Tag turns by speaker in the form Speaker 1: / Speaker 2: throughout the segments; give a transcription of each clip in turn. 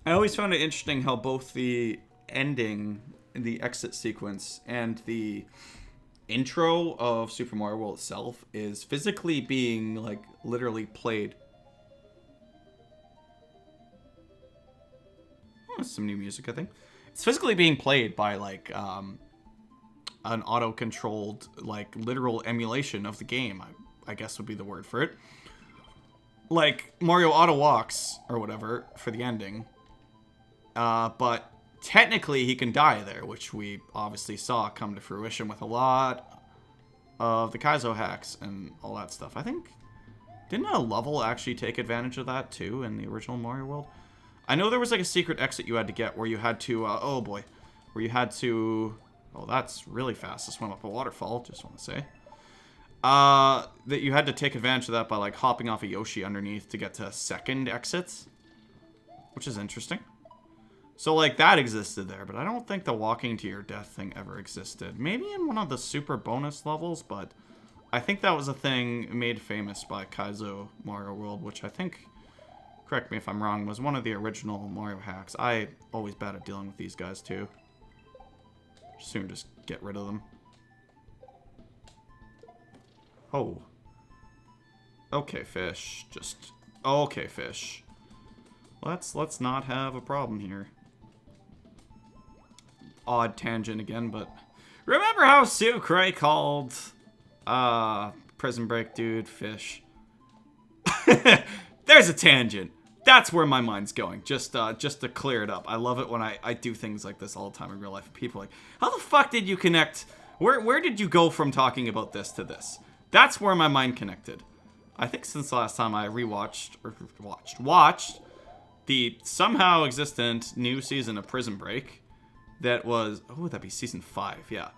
Speaker 1: I always found it interesting how both the ending, the exit sequence, and the intro of Super Mario World itself is physically being, like, literally played. Oh, that's some new music, I think. It's physically being played by, like, an auto-controlled, like, literal emulation of the game, I guess would be the word for it. Like, Mario auto walks, or whatever, for the ending. But technically he can die there, which we obviously saw come to fruition with a lot of the Kaizo hacks and all that stuff. I think, didn't a level actually take advantage of that too in the original Mario World? I know there was like a secret exit you had to get where you had to, oh boy, where you had to, oh that's really fast to swim up a waterfall, just want to say. That you had to take advantage of that by like hopping off a Yoshi underneath to get to second exits, which is interesting. So, like, that existed there, but I don't think the walking to your death thing ever existed. Maybe in one of the super bonus levels, but I think that was a thing made famous by Kaizo Mario World, which I think, correct me if I'm wrong, was one of the original Mario hacks. I always bad at dealing with these guys, too. Sooner just get rid of them. Oh. Okay, fish. Just... Okay, fish. Let's not have a problem here. Odd tangent again, but remember how Sue Cray called Prison Break dude fish? There's a tangent. That's where my mind's going. Just to clear it up. I love it when I do things like this all the time in real life. People are like, how the fuck did you connect? Where did you go from talking about this to this? That's where my mind connected. I think since the last time I rewatched or watched the somehow existent new season of Prison Break. That was, oh, that'd be season 5, yeah.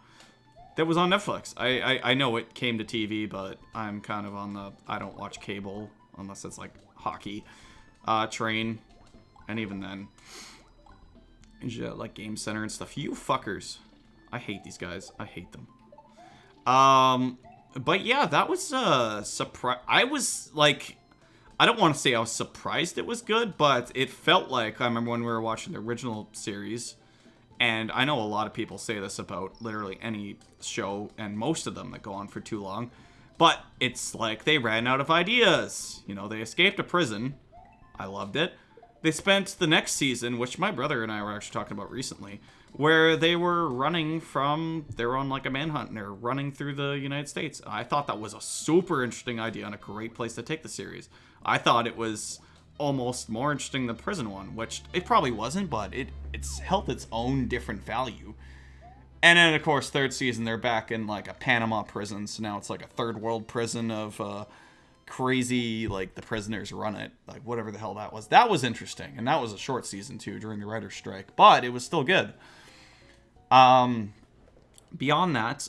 Speaker 1: That was on Netflix. I know it came to TV, but I'm kind of on the, I don't watch cable, unless it's like hockey, train. And even then, like Game Center and stuff. You fuckers. I hate these guys. I hate them. But yeah, that was a surprise. I was like, I don't want to say I was surprised it was good, but it felt like, I remember when we were watching the original series, and I know a lot of people say this about literally any show, and most of them that go on for too long, but it's like they ran out of ideas. You know, they escaped a prison. I loved it. They spent the next season, which my brother and I were actually talking about recently, where they were running from, they were on like a manhunt, and they're running through the United States. I thought that was a super interesting idea and a great place to take the series. I thought it was almost more interesting than the prison one, which it probably wasn't, but it's held its own different value. And then, of course, third season, they're back in, like, a Panama prison, so now it's, like, a third world prison of crazy, like, the prisoners run it, like, whatever the hell that was. That was interesting, and that was a short season, too, during the writer's strike, but it was still good. Beyond that,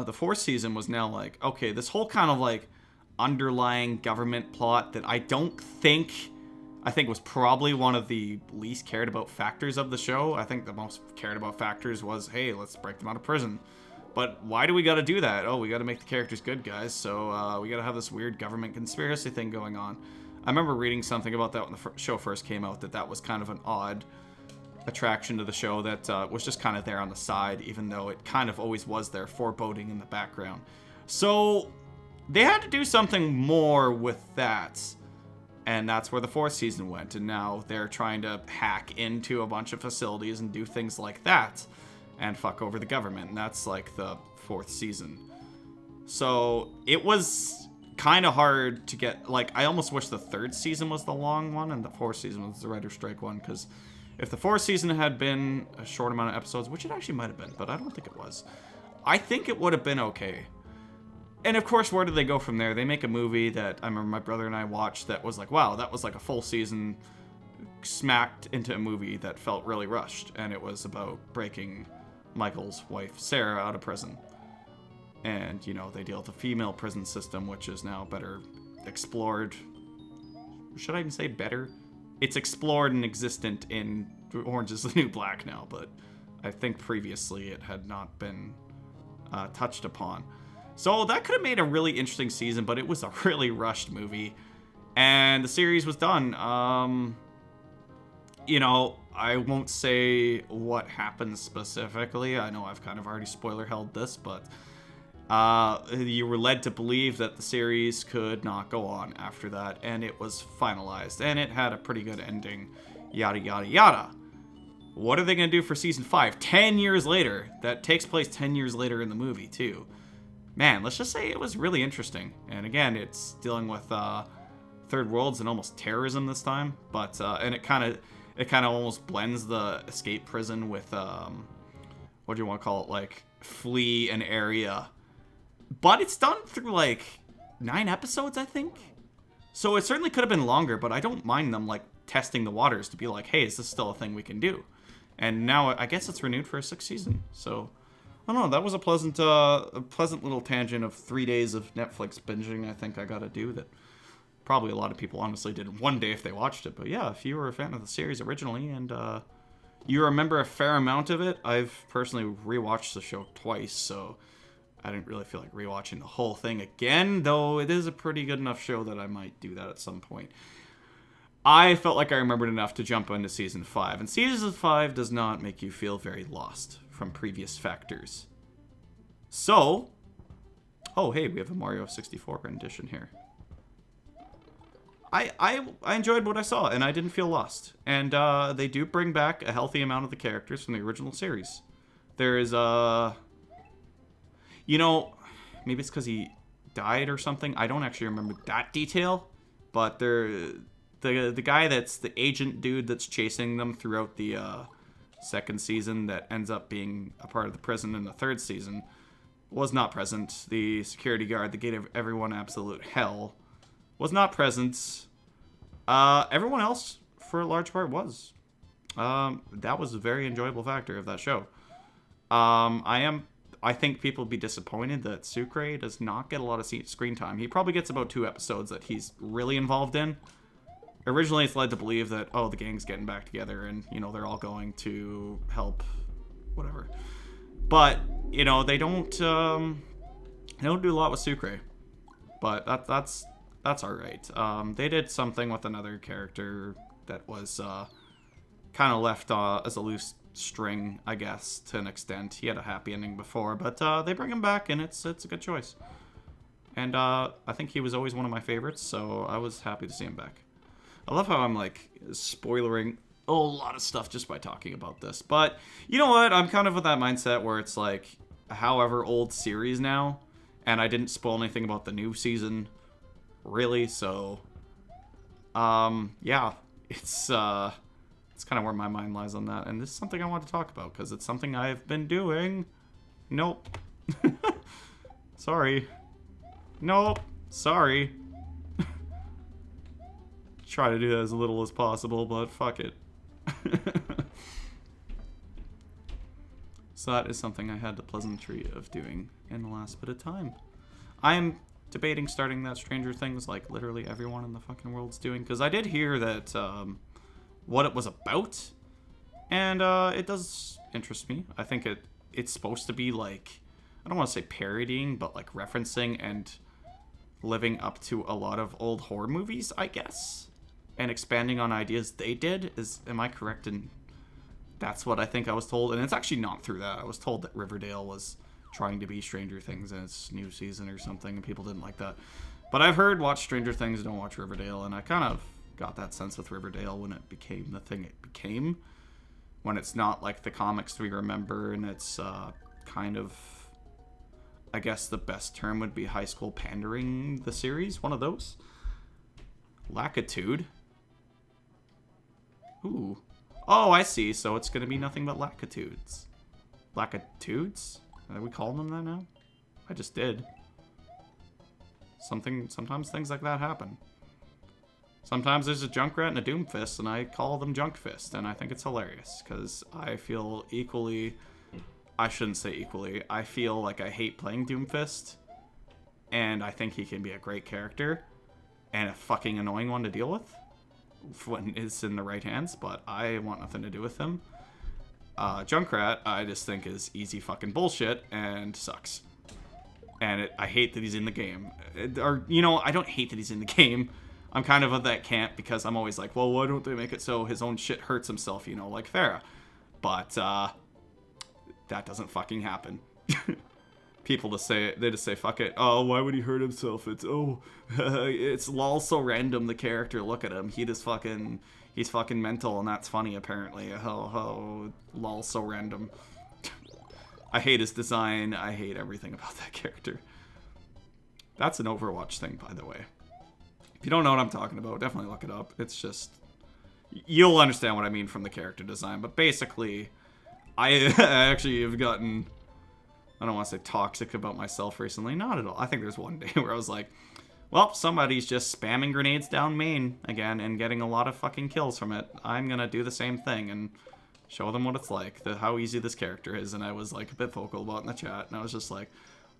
Speaker 1: the fourth season was now, like, okay, this whole kind of, like, underlying government plot that I think was probably one of the least cared about factors of the show. I think the most cared about factors was, hey, let's break them out of prison. But why do we gotta do that? Oh, we gotta make the characters good, guys, so we gotta have this weird government conspiracy thing going on. I remember reading something about that when the show first came out, that was kind of an odd attraction to the show that was just kind of there on the side, even though it kind of always was there, foreboding in the background. So they had to do something more with that. And that's where the fourth season went. And now they're trying to hack into a bunch of facilities and do things like that. And fuck over the government. And that's like the fourth season. So it was kind of hard to get... Like, I almost wish the third season was the long one and the fourth season was the writer's strike one. Because if the fourth season had been a short amount of episodes, which it actually might have been, but I don't think it was, I think it would have been okay. And of course, where do they go from there? They make a movie that I remember my brother and I watched that was like, wow, that was like a full season smacked into a movie that felt really rushed. And it was about breaking Michael's wife, Sarah, out of prison. And, you know, they deal with the female prison system, which is now better explored. Should I even say better? It's explored and existent in Orange is the New Black now, but I think previously it had not been touched upon. So that could have made a really interesting season, but it was a really rushed movie. And the series was done. you know, I won't say what happens specifically. I know I've kind of already spoiler held this, but you were led to believe that the series could not go on after that, and it was finalized, and it had a pretty good ending, yada yada yada. What are they going to do for season 5? 10 years later. That takes place 10 years later in the movie, too. Man, let's just say it was really interesting. And again, it's dealing with third worlds and almost terrorism this time. But and it kind of almost blends the escape prison with what do you want to call it? Like flee an area. But it's done through like 9 episodes, I think. So it certainly could have been longer, but I don't mind them like testing the waters to be like, hey, is this still a thing we can do? And now I guess it's renewed for a 6th season. So I don't know. That was a pleasant little tangent of 3 days of Netflix binging. I think I got to do that. Probably a lot of people honestly did in one day if they watched it. But yeah, if you were a fan of the series originally and you remember a fair amount of it, I've personally rewatched the show twice, so I didn't really feel like rewatching the whole thing again. Though it is a pretty good enough show that I might do that at some point. I felt like I remembered enough to jump into Season 5. And Season 5 does not make you feel very lost from previous factors. So, oh, hey, we have a Mario 64 rendition here. I enjoyed what I saw, and I didn't feel lost. And they do bring back a healthy amount of the characters from the original series. There is, you know, maybe it's because he died or something. I don't actually remember that detail. But the guy that's the agent dude that's chasing them throughout the 2nd season that ends up being a part of the prison in the 3rd season was not present. The security guard that gave everyone absolute hell was not present. Everyone else, for a large part, was. That was a very enjoyable factor of that show. I think people would be disappointed that Sucre does not get a lot of screen time. He probably gets about 2 episodes that he's really involved in. Originally, it's led to believe that, oh, the gang's getting back together and, you know, they're all going to help, whatever. But, you know, they don't do a lot with Sucre. But that's all right. They did something with another character that was kind of left as a loose string, I guess, to an extent. He had a happy ending before, but they bring him back, and it's a good choice. And I think he was always one of my favorites, so I was happy to see him back. I love how I'm, like, spoilering a lot of stuff just by talking about this. But, you know what? I'm kind of with that mindset where it's, like, however old series now. And I didn't spoil anything about the new season, really. So, yeah. It's kind of where my mind lies on that. And this is something I want to talk about, because it's something I've been doing. Nope. Sorry. Nope. Sorry. Try to do that as little as possible, but fuck it. So that is something I had the pleasantry of doing in the last bit of time. I am debating starting that Stranger Things like literally everyone in the fucking world's doing, because I did hear that what it was about, and it does interest me. I think it's supposed to be like, I don't want to say parodying, but like referencing and living up to a lot of old horror movies, I guess. And expanding on ideas they did. Am I correct in that's what I think I was told? And it's actually not through that. I was told that Riverdale was trying to be Stranger Things in its new season or something, and people didn't like that. But I've heard watch Stranger Things, don't watch Riverdale, and I kind of got that sense with Riverdale when it became the thing it became. When it's not like the comics we remember, and it's kind of, I guess the best term would be high school pandering the series, one of those. Lackitude. Ooh. Oh, I see. So it's going to be nothing but lackitudes. Lackitudes? Are we calling them that now? I just did. Sometimes things like that happen. Sometimes there's a Junkrat and a Doomfist, and I call them Junkfist, and I think it's hilarious, because I feel equally... I shouldn't say equally. I feel like I hate playing Doomfist, and I think he can be a great character, and a fucking annoying one to deal with when it's in the right hands, but I want nothing to do with him. Junkrat, I just think is easy fucking bullshit and sucks. And I hate that he's in the game. Or, you know, I don't hate that he's in the game. I'm kind of that camp because I'm always like, well, why don't they make it so his own shit hurts himself, you know, like Farah? But that doesn't fucking happen. People just say, fuck it. Oh, why would he hurt himself? It's lol so random, the character. Look at him. He's fucking mental, and that's funny, apparently. Lol so random. I hate his design. I hate everything about that character. That's an Overwatch thing, by the way. If you don't know what I'm talking about, definitely look it up. It's just... You'll understand what I mean from the character design, but basically, I actually have gotten... I don't want to say toxic about myself recently. Not at all. I think there's one day where I was like, well, somebody's just spamming grenades down main again and getting a lot of fucking kills from it. I'm going to do the same thing and show them what it's like, how easy this character is. And I was like a bit vocal about it in the chat. And I was just like,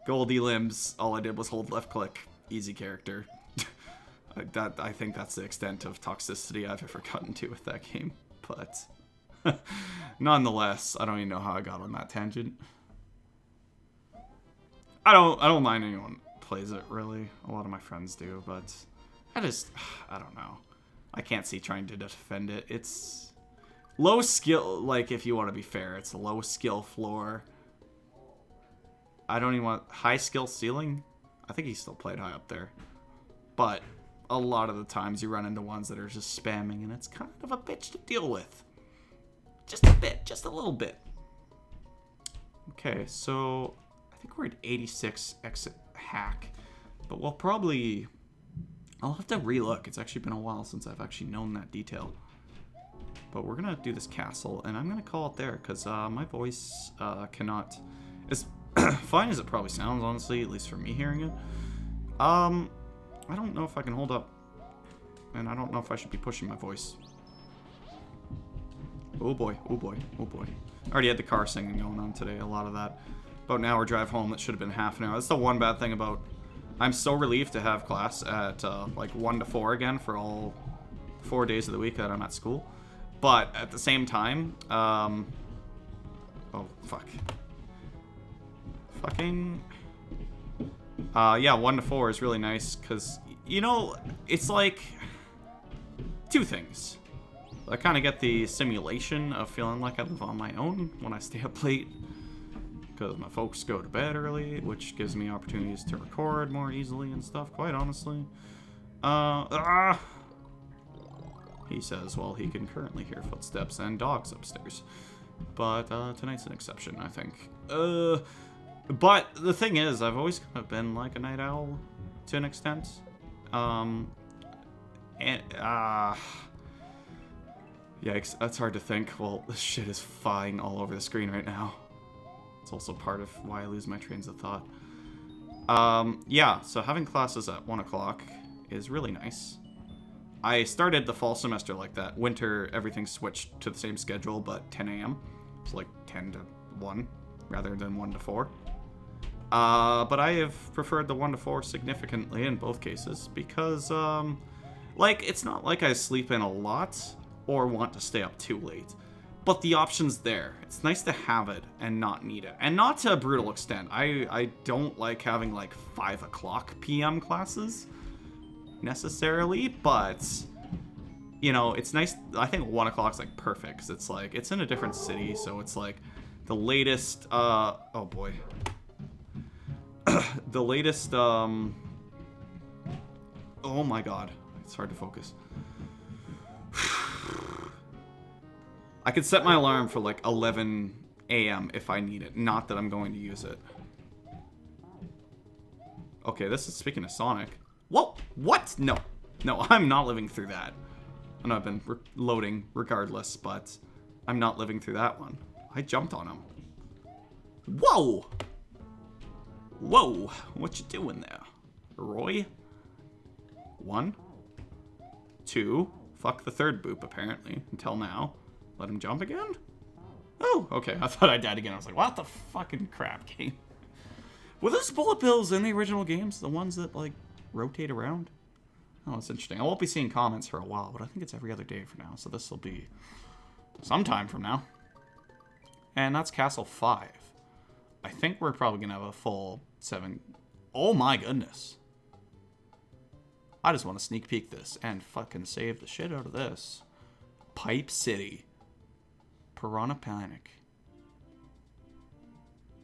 Speaker 1: Goldie limbs. All I did was hold left click. Easy character. I think that's the extent of toxicity I've ever gotten to with that game. But nonetheless, I don't even know how I got on that tangent. I don't mind anyone plays it, really. A lot of my friends do, but I don't know. I can't see trying to defend it. It's low skill, like, if you want to be fair, it's a low skill floor. I don't even want high skill ceiling. I think he still played high up there. But a lot of the times you run into ones that are just spamming, and it's kind of a bitch to deal with. Just a bit, just a little bit. Okay, so... I think we're at 86 exit hack, but I'll have to relook. It's actually been a while since I've actually known that detail. But we're gonna do this castle, and I'm gonna call it there because my voice cannot, as fine as it probably sounds, honestly, at least for me hearing it. I don't know if I can hold up, and I don't know if I should be pushing my voice. Oh boy, oh boy, oh boy! I already had the car singing going on today. A lot of that. About an hour drive home that should have been half an hour. That's the one bad thing about... I'm so relieved to have class at like 1 to 4 again for all 4 days of the week that I'm at school. But at the same time... oh, fuck. Fucking... yeah, 1 to 4 is really nice because, you know, it's like... 2 things. I kind of get the simulation of feeling like I live on my own when I stay up late. Because my folks go to bed early, which gives me opportunities to record more easily and stuff, quite honestly. He says, well, he can currently hear footsteps and dogs upstairs. But tonight's an exception, I think. But the thing is, I've always kind of been like a night owl to an extent. Yikes, that's hard to think. Well, this shit is flying all over the screen right now. It's also part of why I lose my trains of thought. Yeah, so having classes at 1 o'clock is really nice. I started the fall semester like that. Winter, everything switched to the same schedule, but 10 a.m. It's like 10 to 1 rather than 1 to 4. But I have preferred the 1 to 4 significantly in both cases because, like, it's not like I sleep in a lot or want to stay up too late. But the option's there. It's nice to have it and not need it. And not to a brutal extent. I don't like having like 5 o'clock p.m. classes necessarily, but you know, it's nice. I think 1 o'clock's like perfect because it's like, it's in a different city. So it's like the latest, oh boy. The latest, oh my God. It's hard to focus. I could set my alarm for like 11 a.m. if I need it. Not that I'm going to use it. Okay, this is speaking of Sonic. Whoa! What? No. No, I'm not living through that. I know I've been loading regardless, but I'm not living through that one. I jumped on him. Whoa! Whoa! What you doing there? Roy? 1. 2. Fuck the third boop, apparently, until now. Let him jump again? Oh, okay. I thought I died again. I was like, what the fucking crap game? Were those bullet bills in the original games? The ones that, like, rotate around? Oh, that's interesting. I won't be seeing comments for a while, but I think it's every other day for now. So this will be sometime from now. And that's Castle 5. I think we're probably going to have a full 7. Oh my goodness. I just want to sneak peek this and fucking save the shit out of this. Pipe City. Piranha Panic.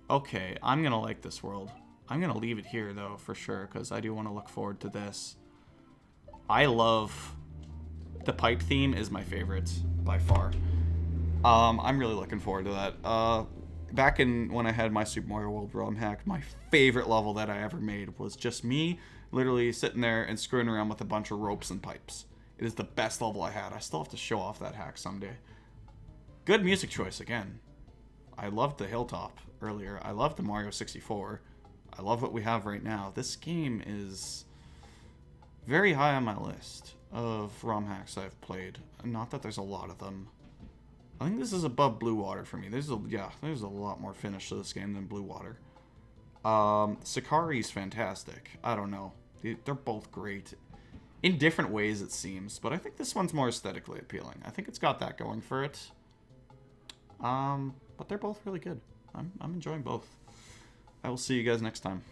Speaker 1: Okay, I'm going to like this world. I'm going to leave it here, though, for sure, because I do want to look forward to this. I love... The pipe theme is my favorite, by far. I'm really looking forward to that. Back in when I had my Super Mario World ROM hack, my favorite level that I ever made was just me literally sitting there and screwing around with a bunch of ropes and pipes. It is the best level I had. I still have to show off that hack someday. Good music choice, again. I loved the Hilltop earlier. I loved the Mario 64. I love what we have right now. This game is very high on my list of ROM hacks I've played. Not that there's a lot of them. I think this is above Blue Water for me. There's a lot more finish to this game than Blue Water. Sakari's fantastic. I don't know. They're both great. In different ways, it seems. But I think this one's more aesthetically appealing. I think it's got that going for it. But they're both really good. I'm enjoying both. I will see you guys next time.